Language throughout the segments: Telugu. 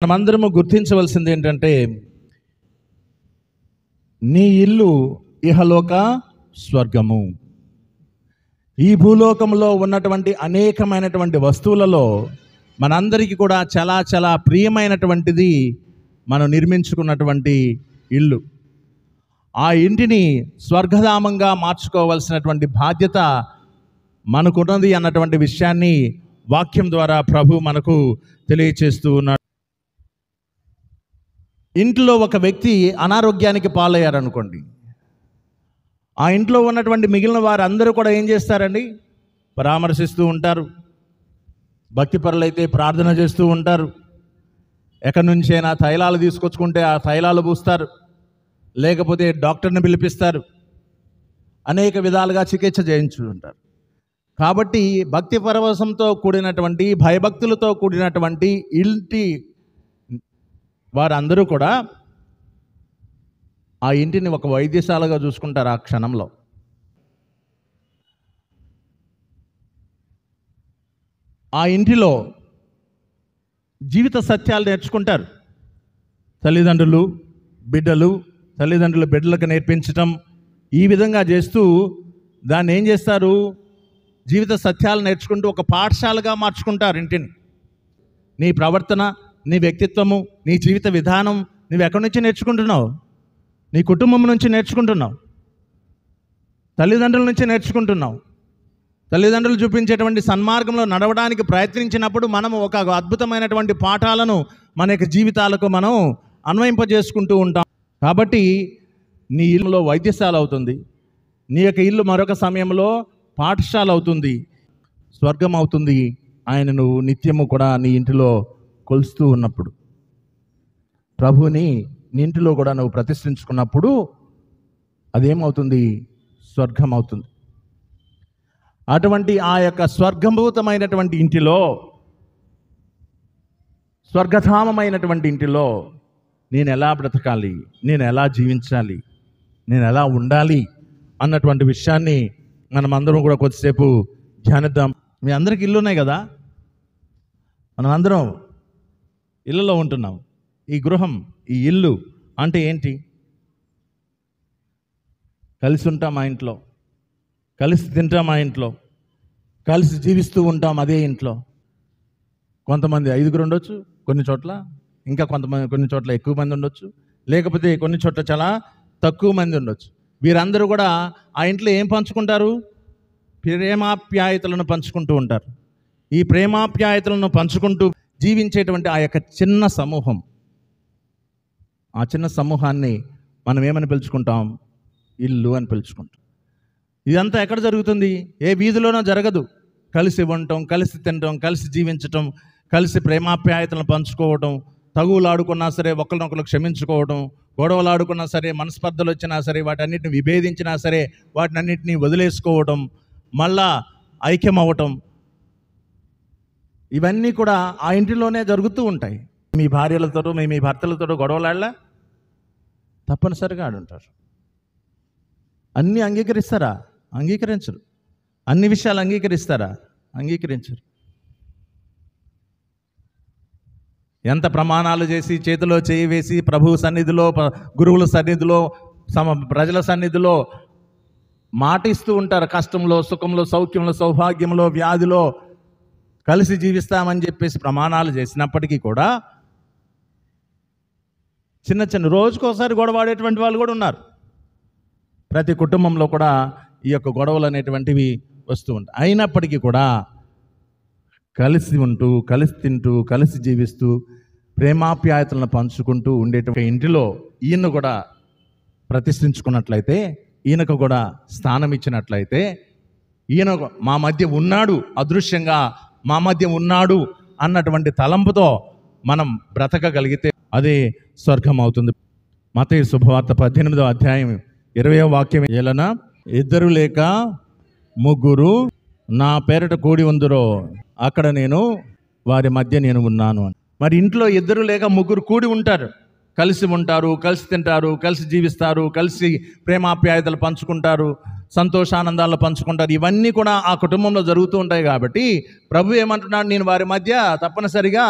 మనమందరము గుర్తించవలసింది ఏంటంటే, నీ ఇల్లు ఇహలోక స్వర్గము. ఈ భూలోకంలో ఉన్నటువంటి అనేకమైనటువంటి వస్తువులలో మనందరికీ కూడా చాలా చాలా ప్రియమైనటువంటిది మనం నిర్మించుకున్నటువంటి ఇల్లు. ఆ ఇంటిని స్వర్గధామంగా మార్చుకోవాల్సినటువంటి బాధ్యత మనకున్నది అన్నటువంటి విషయాన్ని వాక్యం ద్వారా ప్రభు మనకు తెలియచేస్తూ ఉన్నాడు. ఇంట్లో ఒక వ్యక్తి అనారోగ్యానికి పాలయ్యారనుకోండి, ఆ ఇంట్లో ఉన్నటువంటి మిగిలిన వారందరూ కూడా ఏం చేస్తారండి? పరామర్శిస్తూ ఉంటారు. భక్తిపరులైతే ప్రార్థన చేస్తూ ఉంటారు. ఎక్కడి నుంచైనా తైలాలు తీసుకొచ్చుకుంటే ఆ తైలాలు పూస్తారు, లేకపోతే డాక్టర్ని పిలిపిస్తారు, అనేక విధాలుగా చికిత్స చేయించుకుంటారు. కాబట్టి భక్తి పరవశంతో కూడినటువంటి, భయభక్తులతో కూడినటువంటి ఇంటి వారందరూ కూడా ఆ ఇంటిని ఒక వైద్యశాలగా చూసుకుంటారు. ఆ క్షణంలో ఆ ఇంటిలో జీవిత సత్యాలు నేర్చుకుంటారు. తల్లిదండ్రులు బిడ్డలకు నేర్పించటం, ఈ విధంగా చేస్తూ దాన్ని ఏం చేస్తారు? జీవిత సత్యాలు నేర్చుకుంటూ ఒక పాఠశాలగా మార్చుకుంటారు ఇంటిని. నీ ప్రవర్తన, నీ వ్యక్తిత్వము, నీ జీవిత విధానం నువ్వు ఎక్కడి నుంచి నేర్చుకుంటున్నావు? నీ కుటుంబం నుంచి నేర్చుకుంటున్నావు, తల్లిదండ్రుల నుంచి నేర్చుకుంటున్నావు. తల్లిదండ్రులు చూపించేటువంటి సన్మార్గంలో నడవడానికి ప్రయత్నించినప్పుడు మనం ఒక అద్భుతమైనటువంటి పాఠాలను మన యొక్క జీవితాలకు మనం అన్వయింపజేసుకుంటూ ఉంటాం. కాబట్టి నీ ఇల్లులో వైద్యశాల అవుతుంది, నీ యొక్క ఇల్లు మరొక సమయంలో పాఠశాల అవుతుంది, స్వర్గం అవుతుంది. ఆయనను నిత్యము కూడా నీ ఇంటిలో కొలుస్తూ ఉన్నప్పుడు, ప్రభుని నీ ఇంటిలో కూడా నువ్వు ప్రతిష్ఠించుకున్నప్పుడు అదేమవుతుంది? స్వర్గం అవుతుంది. అటువంటి ఆ యొక్క స్వర్గభూతమైనటువంటి ఇంటిలో, స్వర్గధామమైనటువంటి ఇంటిలో నేను ఎలా బ్రతకాలి, నేను ఎలా జీవించాలి, నేను ఎలా ఉండాలి అన్నటువంటి విషయాన్ని మనం అందరం కూడా కొద్దిసేపు ధ్యానిద్దాం. మీ అందరికి ఇల్లు ఉన్నాయి కదా, మనం అందరం ఇళ్ళలో ఉంటున్నాం. ఈ గృహం, ఈ ఇల్లు అంటే ఏంటి? కలిసి ఉంటాం ఆ ఇంట్లో, కలిసి తింటాం ఆ ఇంట్లో, కలిసి జీవిస్తూ ఉంటాం అదే ఇంట్లో. కొంతమంది 5గురు ఉండొచ్చు, కొన్ని చోట్ల ఇంకా కొన్ని చోట్ల ఎక్కువ మంది ఉండొచ్చు, లేకపోతే కొన్ని చోట్ల చాలా తక్కువ మంది ఉండొచ్చు. వీరందరూ కూడా ఆ ఇంట్లో ఏం పంచుకుంటారు? ప్రేమాప్యాయతలను పంచుకుంటూ ఉంటారు. ఈ ప్రేమాప్యాయతలను పంచుకుంటూ జీవించేటువంటి ఆ యొక్క చిన్న సమూహం, ఆ చిన్న సమూహాన్ని మనం ఏమని పిలుచుకుంటాం? ఇల్లు అని పిలుచుకుంటాం. ఇదంతా ఎక్కడ జరుగుతుంది? ఏ వీధిలోనో జరగదు. కలిసి ఉండటం, కలిసి తినటం, కలిసి జీవించటం, కలిసి ప్రేమాప్యాయతలను పంచుకోవటం, తగువులు ఆడుకున్నా సరే ఒకరినొకరు క్షమించుకోవడం, గొడవలు ఆడుకున్నా సరే, మనస్పర్ధలు వచ్చినా సరే, వాటన్నిటిని విభేదించినా సరే వాటినన్నింటినీ వదిలేసుకోవటం, మళ్ళా ఐక్యం అవ్వటం, ఇవన్నీ కూడా ఆ ఇంటిలోనే జరుగుతూ ఉంటాయి. మీ భార్యలతో, మీ భర్తలతో గొడవలాడలా? తప్పనిసరిగా ఆడుంటారు. అన్నీ అంగీకరిస్తారా? అంగీకరించరు. అన్ని విషయాలు అంగీకరిస్తారా? అంగీకరించరు. ఎంత ప్రమాణాలు చేసి, చేతిలో చేయి వేసి, ప్రభువు సన్నిధిలో, గురువుల సన్నిధిలో, ప్రజల సన్నిధిలో మాట ఇస్తూ ఉంటారు. కష్టంలో, సుఖంలో, సౌఖ్యంలో, సౌభాగ్యంలో, వ్యాధిలో కలిసి జీవిస్తామని చెప్పేసి ప్రమాణాలు చేసినప్పటికీ కూడా చిన్న చిన్న రోజుకోసారి గొడవాడేటువంటి వాళ్ళు కూడా ఉన్నారు. ప్రతి కుటుంబంలో కూడా ఈ యొక్క గొడవలు అనేటువంటివి వస్తూ ఉంటాయి. అయినప్పటికీ కూడా కలిసి ఉంటూ, కలిసి తింటూ, కలిసి జీవిస్తూ, ప్రేమాప్యాయతలను పంచుకుంటూ ఉండేటువంటి ఇంటిలో ఈయన కూడా ప్రతిష్ఠించుకున్నట్లయితే, ఈయనకు కూడా స్థానం ఇచ్చినట్లయితే, ఈయన మా మధ్య ఉన్నాడు, అదృశ్యంగా మా మధ్య ఉన్నాడు అన్నటువంటి తలంపుతో మనం బ్రతకగలిగితే అదే స్వర్గం అవుతుంది. మత్తయి శుభవార్త 18వ అధ్యాయం 20వ వాక్యం, ఏలన 2 లేక 3 నా పేరట కూడి ఉందురో అక్కడ నేను వారి మధ్య నేను ఉన్నాను అని. మరి ఇంట్లో 2 లేక 3 కూడి ఉంటారు, కలిసి ఉంటారు, కలిసి తింటారు, కలిసి జీవిస్తారు, కలిసి ప్రేమాప్యాయతలు పంచుకుంటారు, సంతోషానందాలను పంచుకుంటారు. ఇవన్నీ కూడా ఆ కుటుంబంలో జరుగుతూ ఉంటాయి. కాబట్టి ప్రభు ఏమంటున్నాడు? నేను వారి మధ్య తప్పనిసరిగా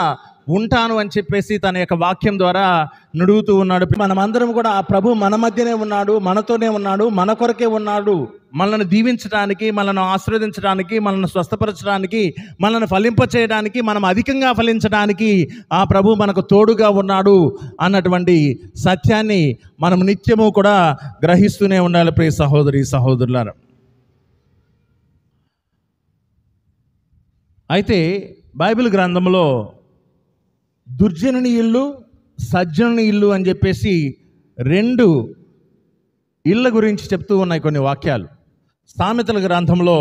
ఉంటాను అని చెప్పేసి తన యొక్క వాక్యం ద్వారా నుడుగుతూ ఉన్నాడు. మనమందరం కూడా ఆ ప్రభు మన మధ్యనే ఉన్నాడు, మనతోనే ఉన్నాడు, మన కొరకే ఉన్నాడు. మనల్ని దీవించడానికి, మనల్ని ఆశీర్వదించడానికి, మనల్ని స్వస్థపరచడానికి, మనల్ని ఫలింపచేయడానికి, మనం అధికంగా ఫలించడానికి ఆ ప్రభు మనకు తోడుగా ఉన్నాడు అన్నటువంటి సత్యాన్ని మనం నిత్యము కూడా గ్రహిస్తూనే ఉండాలి. ప్రియ సహోదరి సహోదరులారా, అయితే బైబిల్ గ్రంథంలో దుర్జనుని ఇల్లు, సజ్జనుని ఇల్లు అని చెప్పేసి 2 ఇళ్ళ గురించి చెప్తూ ఉన్నాయి కొన్ని వాక్యాలు. సామెతల గ్రంథంలో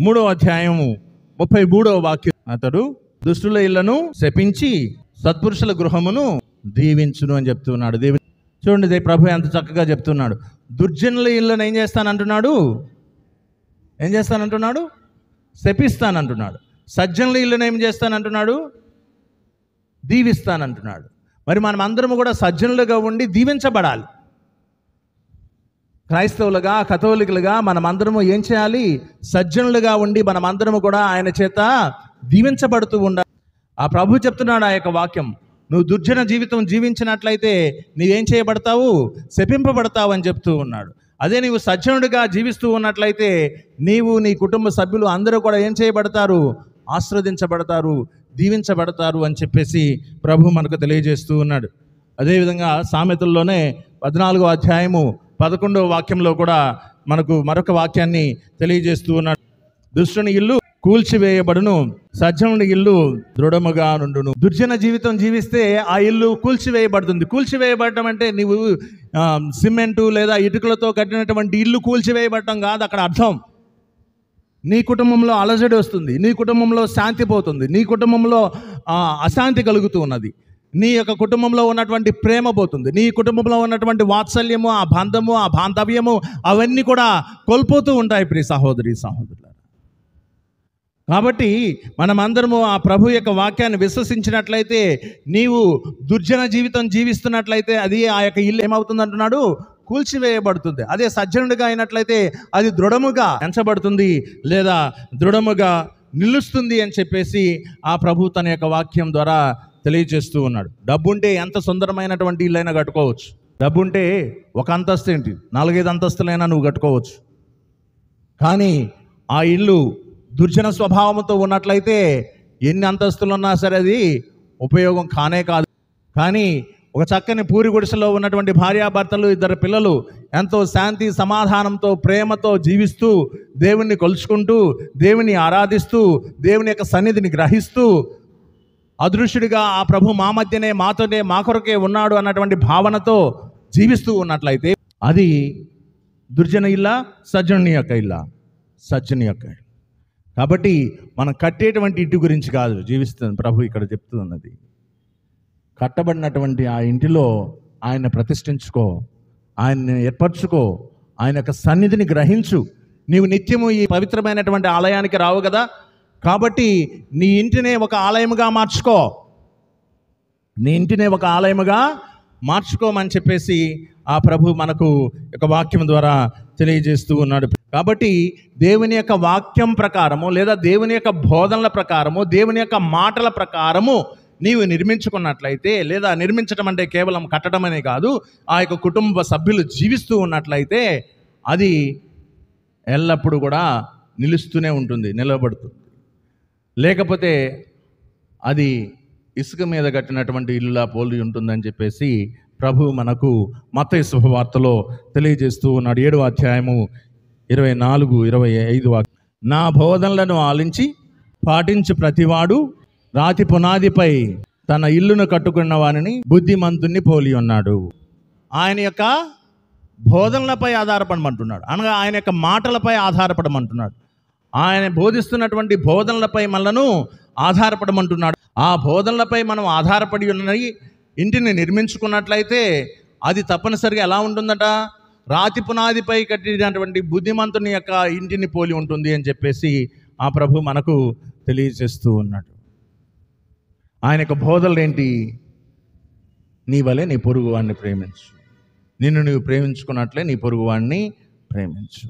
3వ అధ్యాయము 33వ వాక్యం, అతడు దుష్టుల ఇళ్లను శపించి సత్పురుషుల గృహమును దీవించును అని చెప్తున్నాడు. చూడండి, ప్రభు ఎంత చక్కగా చెప్తున్నాడు. దుర్జనుల ఇళ్ళను ఏం చేస్తానంటున్నాడు? శపిస్తానంటున్నాడు. సజ్జనుల ఇళ్ళను ఏం చేస్తానంటున్నాడు? దీవిస్తానంటున్నాడు. మరి మనం అందరము కూడా సజ్జనులుగా ఉండి దీవించబడాలి. క్రైస్తవులుగా, కథోలికులుగా మనమందరము ఏం చేయాలి? సజ్జనులుగా ఉండి మనమందరము కూడా ఆయన చేత దీవించబడుతూ ఉండాలి. ఆ ప్రభు చెప్తున్నాడు ఆ యొక్క వాక్యం, నువ్వు దుర్జన జీవితం జీవించినట్లయితే నీవేం చేయబడతావు? శపింపబడతావు అని చెప్తూ ఉన్నాడు. అదే నీవు సజ్జనుడిగా జీవిస్తూ ఉన్నట్లయితే నీవు, నీ కుటుంబ సభ్యులు అందరూ కూడా ఏం చేయబడతారు? ఆశీర్వదించబడతారు, దీవించబడతారు అని చెప్పేసి ప్రభు మనకు తెలియజేస్తూ ఉన్నాడు. అదేవిధంగా సామెతల్లోనే 14వ అధ్యాయము 11వ వాక్యంలో కూడా మనకు మరొక వాక్యాన్ని తెలియజేస్తూ ఉన్నాడు. దుష్టుని ఇల్లు కూల్చివేయబడును, సజ్జనుని ఇల్లు దృఢముగా నుండును. దుర్జన జీవితం జీవిస్తే ఆ ఇల్లు కూల్చివేయబడుతుంది. కూల్చివేయబడటం అంటే నీవు సిమెంటు లేదా ఇటుకలతో కట్టినటువంటి ఇల్లు కూల్చివేయబడటం కాదు అక్కడ అర్థం. నీ కుటుంబంలో అలజడి వస్తుంది, నీ కుటుంబంలో శాంతి పోతుంది, నీ కుటుంబంలో అశాంతి కలుగుతూ ఉన్నది, నీ యొక్క కుటుంబంలో ఉన్నటువంటి ప్రేమ పోతుంది, నీ కుటుంబంలో ఉన్నటువంటి వాత్సల్యము, ఆ బంధము, ఆ బాంధవ్యము అవన్నీ కూడా కోల్పోతూ ఉంటాయి ప్రియ సహోదరి సహోదరులారా. కాబట్టి మనమందరము ఆ ప్రభు యొక్క వాక్యాన్ని విశ్వసించినట్లయితే, నీవు దుర్జన జీవితం జీవిస్తున్నట్లయితే అది ఆ యొక్క ఇల్లు ఏమవుతుంది అంటున్నాడు? కూల్చివేయబడుతుంది. అదే సజ్జనుడిగా అయినట్లయితే అది దృఢముగా ఎంచబడుతుంది లేదా దృఢముగా నిలుస్తుంది అని చెప్పేసి ఆ ప్రభు తన యొక్క వాక్యం ద్వారా తెలియజేస్తూ ఉన్నాడు. డబ్బుంటే ఎంత సుందరమైనటువంటి ఇల్లైనా కట్టుకోవచ్చు. డబ్బుంటే ఒక అంతస్తు ఏంటి, 4-5 అంతస్తులైనా నువ్వు కట్టుకోవచ్చు. కానీ ఆ ఇల్లు దుర్జన స్వభావంతో ఉన్నట్లయితే ఎన్ని అంతస్తులు ఉన్నా సరే అది ఉపయోగం కానే కాదు. కానీ ఒక చక్కని పూరి గుడిసెలో ఉన్నటువంటి భార్యాభర్తలు, 2 పిల్లలు ఎంతో శాంతి సమాధానంతో ప్రేమతో జీవిస్తూ, దేవుణ్ణి కొలుచుకుంటూ, దేవుని ఆరాధిస్తూ, దేవుని యొక్క సన్నిధిని గ్రహిస్తూ, అదృశ్యుడిగా ఆ ప్రభు మా మధ్యనే, మాతోనే, మా కొరకే ఉన్నాడు అన్నటువంటి భావనతో జీవిస్తూ ఉన్నట్లయితే అది దుర్జన ఇల్లా, సజ్జనుని యొక్క ఇల్లా? సజ్జని యొక్క. కాబట్టి మనం కట్టేటువంటి ఇంటి గురించి కాదు జీవిస్తుంది ప్రభు ఇక్కడ చెప్తున్నది. కట్టబడినటువంటి ఆ ఇంటిలో ఆయన ప్రతిష్ఠించుకో, ఆయన్ని ఏర్పరచుకో, ఆయన యొక్క సన్నిధిని గ్రహించు. నీవు నిత్యము ఈ పవిత్రమైనటువంటి ఆలయానికి రావు కదా, కాబట్టి నీ ఇంటినే ఒక ఆలయముగా మార్చుకో, నీ ఇంటినే ఒక ఆలయముగా మార్చుకోమని చెప్పేసి ఆ ప్రభు మనకు ఒక వాక్యం ద్వారా తెలియజేస్తూ ఉన్నాడు. కాబట్టి దేవుని యొక్క వాక్యం ప్రకారము లేదా దేవుని యొక్క బోధనల ప్రకారము, దేవుని యొక్క మాటల ప్రకారము నీవు నిర్మించుకున్నట్లయితే, లేదా నిర్మించడం అంటే కేవలం కట్టడం అనే కాదు, ఆ యొక్క కుటుంబ సభ్యులు జీవిస్తూ ఉన్నట్లయితే అది ఎల్లప్పుడూ కూడా నిలుస్తూనే ఉంటుంది, నిలబడుతుంది. లేకపోతే అది ఇసుక మీద కట్టినటువంటి ఇల్లులా పోలి ఉంటుందని చెప్పేసి ప్రభు మనకు మత్తయి శుభవార్తలో తెలియజేస్తూ ఉన్నాడు. 7వ అధ్యాయము 24-25 వాక్యం. నా బోధనలను ఆలించి పాటించు ప్రతివాడు రాతి పునాదిపై తన ఇల్లును కట్టుకున్న వారిని బుద్ధిమంతుణ్ణి పోలి ఉన్నాడు. ఆయన యొక్క బోధనలపై ఆధారపడమంటున్నాడు, అనగా ఆయన యొక్క మాటలపై ఆధారపడమంటున్నాడు. ఆయన బోధిస్తున్నటువంటి బోధనలపై మనలను ఆధారపడమంటున్నాడు. ఆ బోధనలపై మనం ఆధారపడి ఉన్నది ఇంటిని నిర్మించుకున్నట్లయితే అది తప్పనిసరిగా ఎలా ఉంటుందట? రాతి పునాదిపై కట్టినటువంటి బుద్ధిమంతుని యొక్క ఇంటిని పోలి ఉంటుంది అని చెప్పేసి ఆ ప్రభు మనకు తెలియజేస్తూ ఉన్నాడు. ఆయన యొక్క బోధనలు ఏంటి? నీ వలె నీ పొరుగువాడిని ప్రేమించు, నిన్ను నీవు ప్రేమించుకున్నట్లే నీ పొరుగువాడిని ప్రేమించు.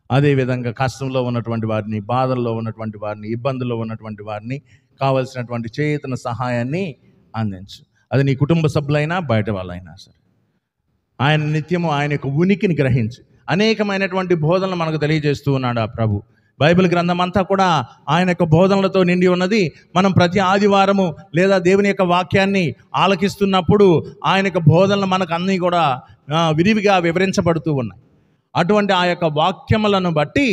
అదేవిధంగా కష్టంలో ఉన్నటువంటి వారిని, బాధల్లో ఉన్నటువంటి వారిని, ఇబ్బందుల్లో ఉన్నటువంటి వారిని కావలసినటువంటి చేతన సహాయాన్ని అందించు. అది నీ కుటుంబ సభ్యులైనా బయట వాళ్ళైనా సరే. ఆయన నిత్యము ఆయన యొక్క ఉనికిని గ్రహించి అనేకమైనటువంటి బోధనలు మనకు తెలియజేస్తూ ఉన్నాడు ఆ ప్రభు. బైబిల్ గ్రంథం అంతా కూడా ఆయన యొక్క బోధనలతో నిండి ఉన్నది. మనం ప్రతి ఆదివారము లేదా దేవుని యొక్క వాక్యాన్ని ఆలకిస్తున్నప్పుడు ఆయన యొక్క బోధనలు మనకు అన్నీ కూడా విరివిగా వివరించబడుతూ ఉన్నాయి. అటువంటి ఆ యొక్క వాక్యములను బట్టి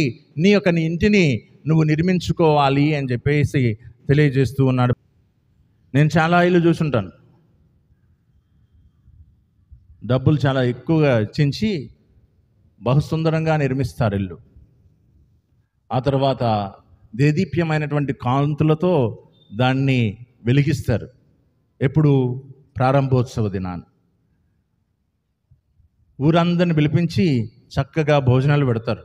నీ ఇంటిని నువ్వు నిర్మించుకోవాలి అని చెప్పేసి తెలియజేస్తూ ఉన్నాడు. నేను చాలా ఇల్లు చూసుంటాను. డబ్బులు చాలా ఎక్కువగా వెచ్చించి బహుసుందరంగా నిర్మిస్తారు ఇల్లు. ఆ తర్వాత దేదీప్యమైనటువంటి కాంతులతో దాన్ని వెలిగిస్తారు. ఎప్పుడు? ప్రారంభోత్సవ దినాన్ని ఊరందరిని పిలిపించి చక్కగా భోజనాలు పెడతారు,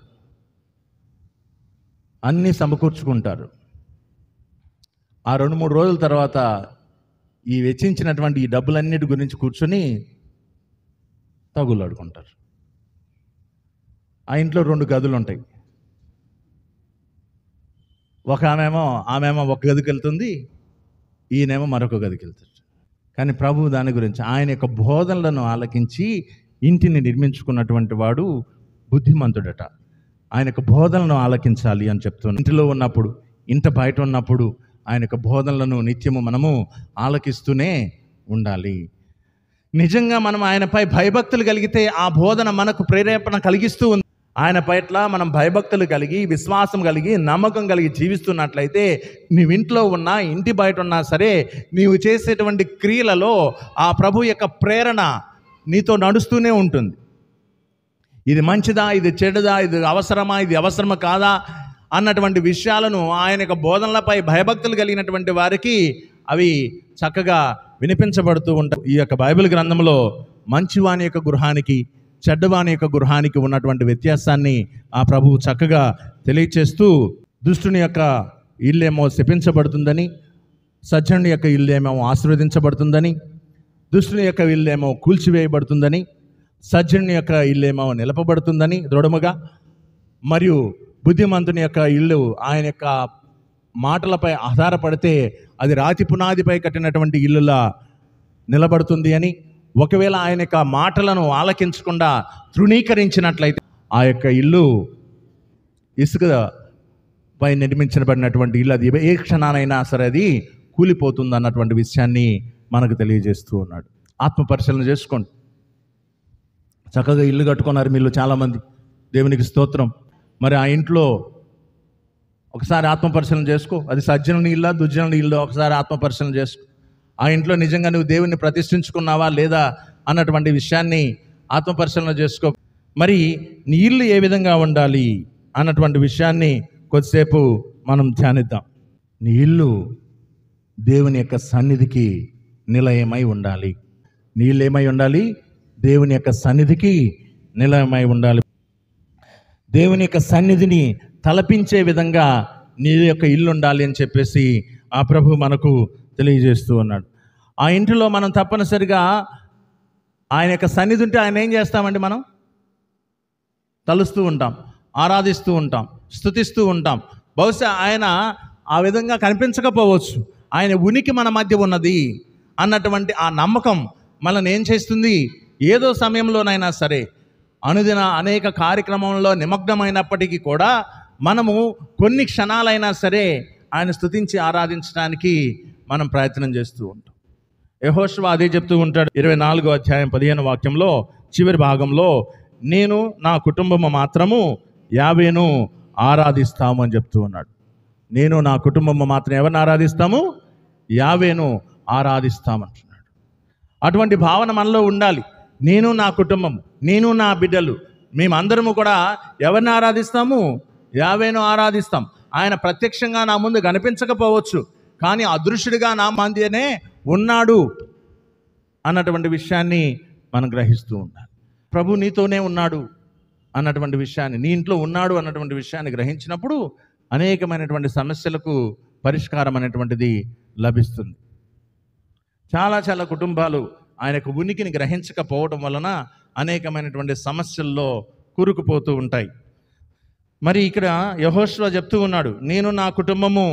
అన్నీ సమకూర్చుకుంటారు. ఆ 2-3 రోజుల తర్వాత ఈ వెచ్చించినటువంటి ఈ డబ్బులన్నిటి గురించి కూర్చొని తగులాడుకుంటారు. ఆ ఇంట్లో 2 గదులు ఉంటాయి. ఆమెమో ఒక గదికి వెళ్తుంది, ఈయనేమో మరొక గదికి వెళ్తాడు. కానీ ప్రభువు దాని గురించి ఆయన యొక్క బోధనలను ఆలకించి ఇంటిని నిర్మించుకున్నటువంటి వాడు బుద్ధిమంతుడట. ఆయన యొక్క బోధనలను ఆలకించాలి అని చెప్తున్నాడు. ఇంటిలో ఉన్నప్పుడు, ఇంట బయట ఉన్నప్పుడు ఆయన యొక్క బోధనలను నిత్యము మనము ఆలకిస్తూనే ఉండాలి. నిజంగా మనం ఆయనపై భయభక్తులు కలిగితే ఆ బోధన మనకు ప్రేరేపణ కలిగిస్తూ ఉంది. ఆయన పట్ల మనం భయభక్తులు కలిగి, విశ్వాసం కలిగి, నమ్మకం కలిగి జీవిస్తున్నట్లయితే నీవు ఇంట్లో ఉన్నా, ఇంటి బయట ఉన్నా సరే, నీవు చేసేటువంటి క్రియలలో ఆ ప్రభు యొక్క ప్రేరణ నీతో నడుస్తూనే ఉంటుంది. ఇది మంచిదా, ఇది చెడుదా, ఇది అవసరమా, ఇది అవసరమా కాదా అన్నటువంటి విషయాలను ఆయన యొక్క బోధనలపై భయభక్తులు కలిగినటువంటి వారికి అవి చక్కగా వినిపించబడుతూ ఉంటాయి. ఈ యొక్క బైబిల్ గ్రంథంలో మంచివాని యొక్క గృహానికి, చెడ్డవాని యొక్క గృహానికి ఉన్నటువంటి వ్యత్యాసాన్ని ఆ ప్రభువు చక్కగా తెలియచేస్తూ, దుష్టుని యొక్క ఇల్లేమో శపించబడుతుందని, సజ్జనుని యొక్క ఇల్లేమో ఆశీర్వదించబడుతుందని, దుష్టుని యొక్క ఇల్లేమో కూల్చివేయబడుతుందని, సజ్జనుని యొక్క ఇల్లేమో నిలపబడుతుందని దృఢముగా, మరియు బుద్ధిమంతుని యొక్క ఇల్లు ఆయన యొక్క మాటలపై ఆధారపడితే అది రాతి పునాదిపై కట్టినటువంటి ఇల్లులా నిలబడుతుంది అని, ఒకవేళ ఆయన యొక్క మాటలను ఆలకించకుండా తృణీకరించినట్లయితే ఆ యొక్క ఇల్లు ఇసుకపై నిర్మించబడినటువంటి ఇల్లు, అది ఏ క్షణానైనా సరే అది కూలిపోతుంది అన్నటువంటి విషయాన్ని మనకు తెలియజేస్తూ ఉన్నాడు. ఆత్మ పరిశీలన చేసుకోండి. చక్కగా ఇల్లు కట్టుకున్నారు మీరు చాలామంది, దేవునికి స్తోత్రం. మరి ఆ ఇంట్లో ఒకసారి ఆత్మ పరిశీలన చేసుకో. అది సజ్జనుని ఇల్లా, దుర్జనుని ఇల్లు, ఒకసారి ఆత్మ పరిశీలన చేసుకో. ఆ ఇంట్లో నిజంగా నువ్వు దేవుణ్ణి ప్రతిష్ఠించుకున్నావా లేదా అన్నటువంటి విషయాన్ని ఆత్మ పరిశీలన చేసుకో. మరి నీ ఇల్లు ఏ విధంగా ఉండాలి అన్నటువంటి విషయాన్ని కొద్దిసేపు మనం ధ్యానిద్దాం. నీ ఇల్లు దేవుని యొక్క సన్నిధికి నిలయమై ఉండాలి. నీ ఇల్లు ఏమై ఉండాలి? దేవుని యొక్క సన్నిధికి నిలయమై ఉండాలి. దేవుని యొక్క సన్నిధిని తలపించే విధంగా నీ యొక్క ఇల్లు ఉండాలి అని చెప్పేసి ఆ ప్రభు మనకు తెలియజేస్తూ ఉన్నాడు. ఆ ఇంటిలో మనం తప్పనిసరిగా ఆయన యొక్క సన్నిధి ఉంటే ఆయన ఏం చేస్తామండి? మనం తలుస్తూ ఉంటాం, ఆరాధిస్తూ ఉంటాం, స్తుతిస్తూ ఉంటాం. బహుశా ఆయన ఆ విధంగా కనిపించకపోవచ్చు, ఆయన ఉనికి మన మధ్య ఉన్నది అన్నటువంటి ఆ నమ్మకం మనల్ని ఏం చేస్తుంది? ఏదో సమయంలోనైనా సరే, అనుదిన అనేక కార్యక్రమంలో నిమగ్నమైనప్పటికీ కూడా మనము కొన్ని క్షణాలైనా సరే ఆయన స్తుతించి ఆరాధించడానికి మనం ప్రయత్నం చేస్తూ ఉంటాం. యెహోషువ అదే చెప్తూ ఉంటాడు. 24వ అధ్యాయం 15వ వాక్యంలో చివరి భాగంలో, నేను నా కుటుంబము మాత్రము యావేను ఆరాధిస్తాము అని చెప్తూ ఉన్నాడు. నేను నా కుటుంబము మాత్రం ఎవరిని ఆరాధిస్తాము? యావేను ఆరాధిస్తామంటున్నాడు. అటువంటి భావన మనలో ఉండాలి. నేను నా కుటుంబం, నేను నా బిడ్డలు, మేమందరము కూడా ఎవరిని ఆరాధిస్తాము? యావేను ఆరాధిస్తాం. ఆయన ప్రత్యక్షంగా నా ముందు కనిపించకపోవచ్చు, కానీ అదృశ్యుడిగా నా మధ్యనే ఉన్నాడు అన్నటువంటి విషయాన్ని మనం గ్రహిస్తూ ఉండాలి. ప్రభు నీతోనే ఉన్నాడు అన్నటువంటి విషయాన్ని, నీ ఇంట్లో ఉన్నాడు అన్నటువంటి విషయాన్ని గ్రహించినప్పుడు అనేకమైనటువంటి సమస్యలకు పరిష్కారం అనేటువంటిది లభిస్తుంది. చాలా కుటుంబాలు ఆయనకు ఉనికిని గ్రహించకపోవడం వలన అనేకమైనటువంటి సమస్యల్లో కూరుకుపోతూ ఉంటాయి. మరి ఇక్కడ యెహోషువ చెప్తూ ఉన్నాడు, నేను నా కుటుంబము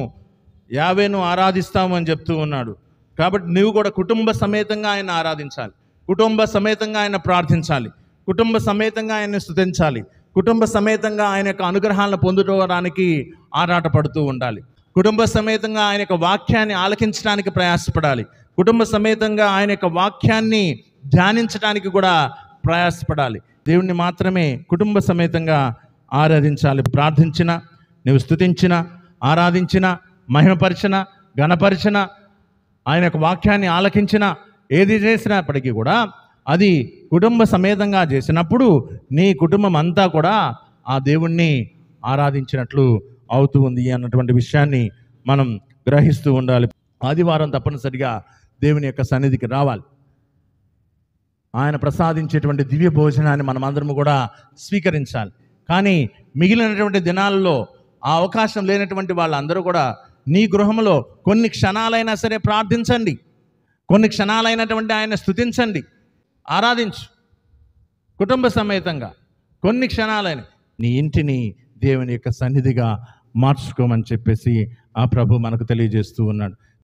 యావేను ఆరాధిస్తాము అని చెప్తూ ఉన్నాడు. కాబట్టి నువ్వు కూడా కుటుంబ సమేతంగా ఆయన ఆరాధించాలి, కుటుంబ సమేతంగా ఆయన ప్రార్థించాలి, కుటుంబ సమేతంగా ఆయన్ని స్తుతించాలి, కుటుంబ సమేతంగా ఆయన యొక్క అనుగ్రహాలను పొందుకోవడానికి ఆరాటపడుతూ ఉండాలి, కుటుంబ సమేతంగా ఆయన యొక్క వాక్యాన్ని ఆలకించడానికి ప్రయాసపడాలి, కుటుంబ సమేతంగా ఆయన యొక్క వాక్యాన్ని ధ్యానించడానికి కూడా ప్రయాసపడాలి. దేవుణ్ణి మాత్రమే కుటుంబ సమేతంగా ఆరాధించాలి. ప్రార్థించిన, నువ్వు స్తుతించిన, ఆరాధించిన, మహిమపరిచిన, ఘనపరిచిన, ఆయన యొక్క వాక్యాన్ని ఆలకించిన, ఏది చేసినప్పటికీ కూడా అది కుటుంబ సమేతంగా చేసినప్పుడు నీ కుటుంబం అంతా కూడా ఆ దేవుణ్ణి ఆరాధించినట్లు అవుతూ ఉంది అన్నటువంటి విషయాన్ని మనం గ్రహిస్తూ ఉండాలి. ఆదివారం తప్పనిసరిగా దేవుని యొక్క సన్నిధికి రావాలి. ఆయన ప్రసాదించేటువంటి దివ్య భోజనాన్ని మనమందరము కూడా స్వీకరించాలి. కానీ మిగిలినటువంటి దినాల్లో ఆ అవకాశం లేనటువంటి వాళ్ళందరూ కూడా నీ గృహంలో కొన్ని క్షణాలైనా సరే ప్రార్థించండి, కొన్ని క్షణాలైనటువంటి ఆయన స్తుతించండి, ఆరాధించు కుటుంబ సమేతంగా. కొన్ని క్షణాలైన నీ ఇంటిని దేవుని యొక్క సన్నిధిగా మార్చుకోమని చెప్పేసి ఆ ప్రభు మనకు తెలియజేస్తూ ఉన్నాడు.